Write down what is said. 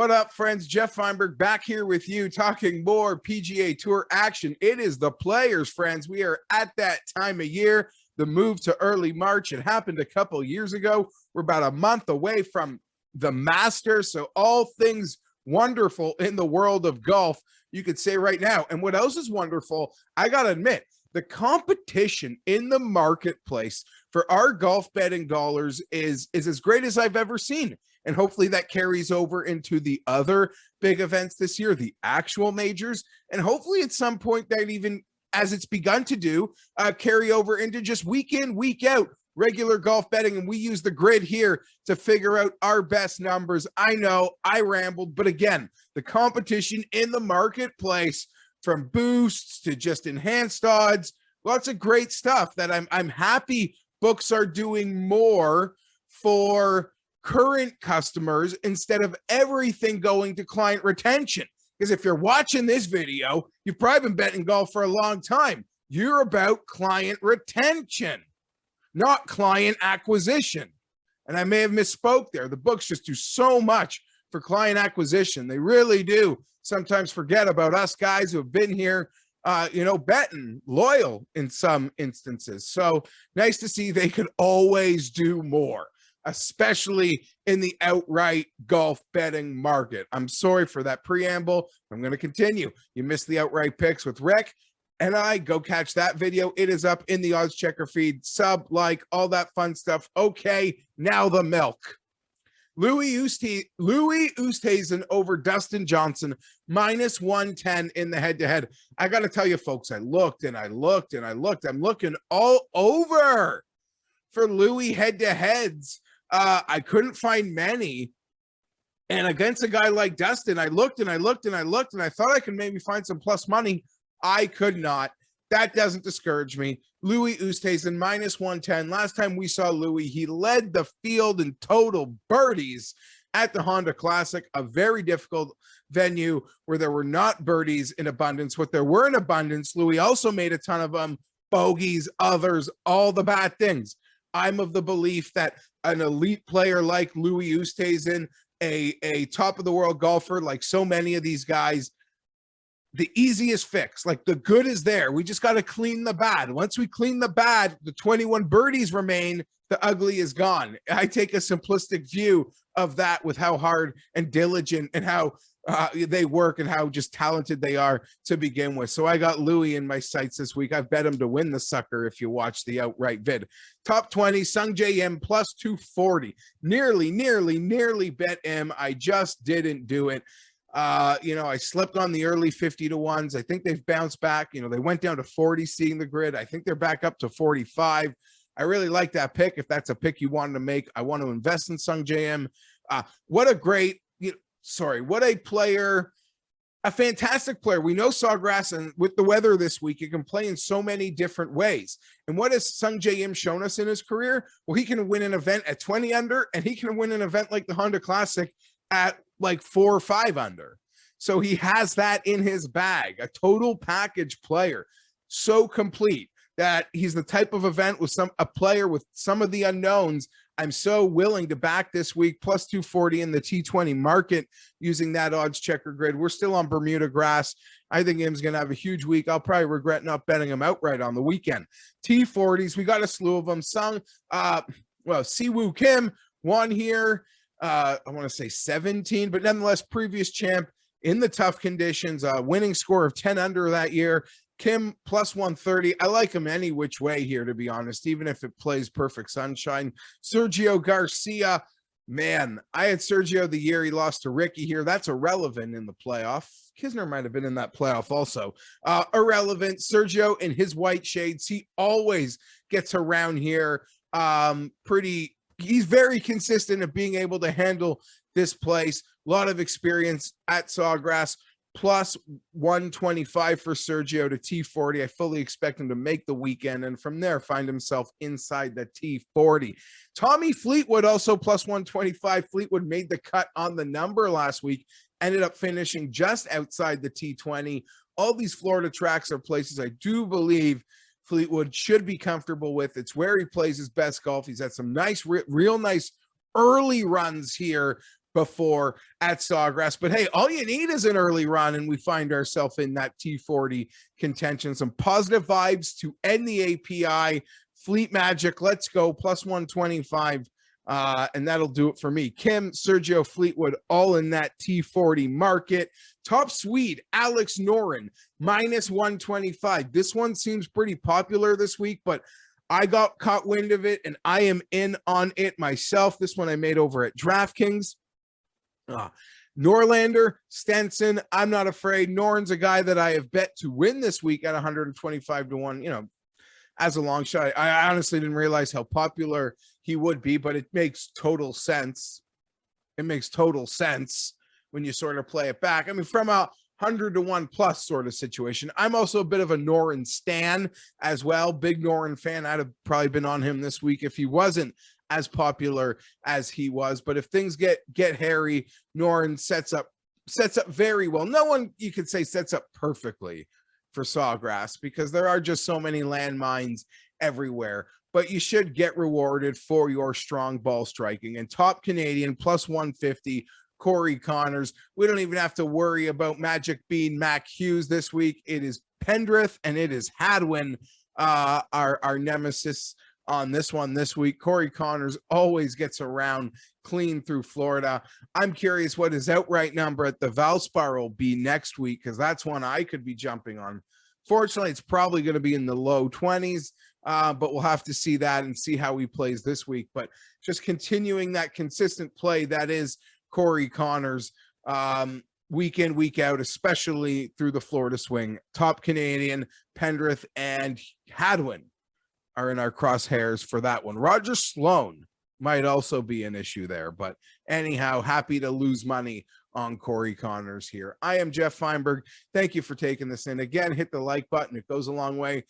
What up, friends? Geoff Fienberg back here with you talking more PGA Tour action. It is the Players, friends. We are at that time of year, the move to early March. It happened a couple years ago. We're about a month away from the Masters, so all things wonderful in the world of golf, you could say right now. And what else is wonderful, I got to admit, the competition in the marketplace for our golf betting dollars is as great as I've ever seen. And hopefully that carries over into the other big events this year, the actual majors. And hopefully at some point that even, as it's begun to do, carry over into just week in, week out, regular golf betting. And we use the grid here to figure out our best numbers. I know I rambled, but again, the competition in the marketplace, from boosts to just enhanced odds, lots of great stuff that I'm happy books are doing more for current customers instead of everything going to client retention. Because if you're watching this video, you've probably been betting golf for a long time. You're about client retention, not client acquisition. And I may have misspoke there. The books just do so much for client acquisition. They really do sometimes forget about us guys who have been here, betting, loyal in some instances. So nice to see they could always do more, especially in the outright golf betting market. I'm sorry for that preamble. I'm going to continue. You missed the outright picks with Rick and I. Go catch that video. It is up in the odds checker feed. Sub, like, all that fun stuff. Okay, now the milk. Louis Oosthuizen over Dustin Johnson, minus 110 in the head-to-head. I got to tell you, folks, I looked and I looked and I looked. I'm looking all over for Louis head-to-heads. I couldn't find many. And against a guy like Dustin, I looked and I looked and I looked and I thought I could maybe find some plus money. I could not. That doesn't discourage me. Louis Oosthuizen, minus 110. Last time we saw Louis, he led the field in total birdies at the Honda Classic, a very difficult venue where there were not birdies in abundance. What there were in abundance, Louis also made a ton of them, bogeys, others, all the bad things. I'm of the belief that an elite player like Louis Oosthuizen, a top-of-the-world golfer like so many of these guys, the easiest fix, like the good is there. We just got to clean the bad. Once we clean the bad, the 21 birdies remain, the ugly is gone. I take a simplistic view of that with how hard and diligent and how they work and how just talented they are to begin with. So I got Louis in my sights this week. I've bet him to win the sucker if you watch the outright vid. Top 20, Sung J M plus 240. Nearly bet him. I just didn't do it. I slipped on the early 50 to ones. I think they've bounced back. They went down to 40 seeing the grid. I think they're back up to 45. I really like that pick. If that's a pick you wanted to make, I want to invest in Sung JM. What a player, a fantastic player. We know Sawgrass, and with the weather this week, you can play in so many different ways. And what has Sung JM shown us in his career? Well, he can win an event at 20 under, and he can win an event like the Honda Classic at like 4 or 5 under. So he has that in his bag, a total package player, so complete that he's the type of event with a player with some of the unknowns. I'm so willing to back this week, plus 240 in the T20 market using that odds checker grid. We're still on Bermuda grass. I think him's going to have a huge week. I'll probably regret not betting him outright on the weekend. T40s, we got a slew of them. Siwoo Kim won here. I want to say 17, but nonetheless, previous champ in the tough conditions, winning score of 10 under that year. Kim plus 130. I like him any which way here, to be honest, even if it plays perfect sunshine. Sergio Garcia, man, I had Sergio the year he lost to Ricky here. That's irrelevant in the playoff. Kisner might have been in that playoff also. Irrelevant. Sergio in his white shades, he always gets around here he's very consistent at being able to handle this place. A lot of experience at Sawgrass. Plus 125 for Sergio to T40. I fully expect him to make the weekend and from there find himself inside the T40. Tommy Fleetwood also plus 125. Fleetwood made the cut on the number last week, ended up finishing just outside the T20. All these Florida tracks are places I do believe Fleetwood should be comfortable with. It's where he plays his best golf. He's had some nice, real nice early runs here before at Sawgrass. But hey, all you need is an early run, and we find ourselves in that T40 contention. Some positive vibes to end the API. Fleet Magic, let's go, plus 125. And that'll do it for me. Kim, Sergio, Fleetwood, all in that T40 market. Top Swede, Alex Noren, minus 125. This one seems pretty popular this week, but I got caught wind of it, and I am in on it myself. This one I made over at DraftKings. Norlander, Stenson, I'm not afraid. Noren's a guy that I have bet to win this week at 125 to 1, you know, as a long shot. I honestly didn't realize how popular he would be, but it makes total sense. It makes total sense when you sort of play it back. I mean, from a 100 to 1 plus sort of situation. I'm also a bit of a Noren stan as well. Big Noren fan. I'd have probably been on him this week if he wasn't as popular as he was. But if things get hairy, Noren sets up very well. No one, you could say, sets up perfectly for Sawgrass because there are just so many landmines everywhere. But you should get rewarded for your strong ball striking. And top Canadian, plus 150, Corey Connors. We don't even have to worry about Magic Bean Mac Hughes this week. It is Pendrith and it is Hadwin, our nemesis on this one this week. Corey Connors always gets around clean through Florida. I'm curious what his outright number at the Valspar will be next week, because that's one I could be jumping on. Fortunately, it's probably going to be in the low 20s, but we'll have to see that and see how he plays this week. But just continuing that consistent play that is Corey Connors, week in, week out, especially through the Florida swing. Top Canadian, Pendrith, and Hadwin are in our crosshairs for that one. Roger Sloan might also be an issue there, but anyhow, happy to lose money on Corey Connors here. I am Geoff Fienberg. Thank you for taking this in. Again, hit the like button. It goes a long way.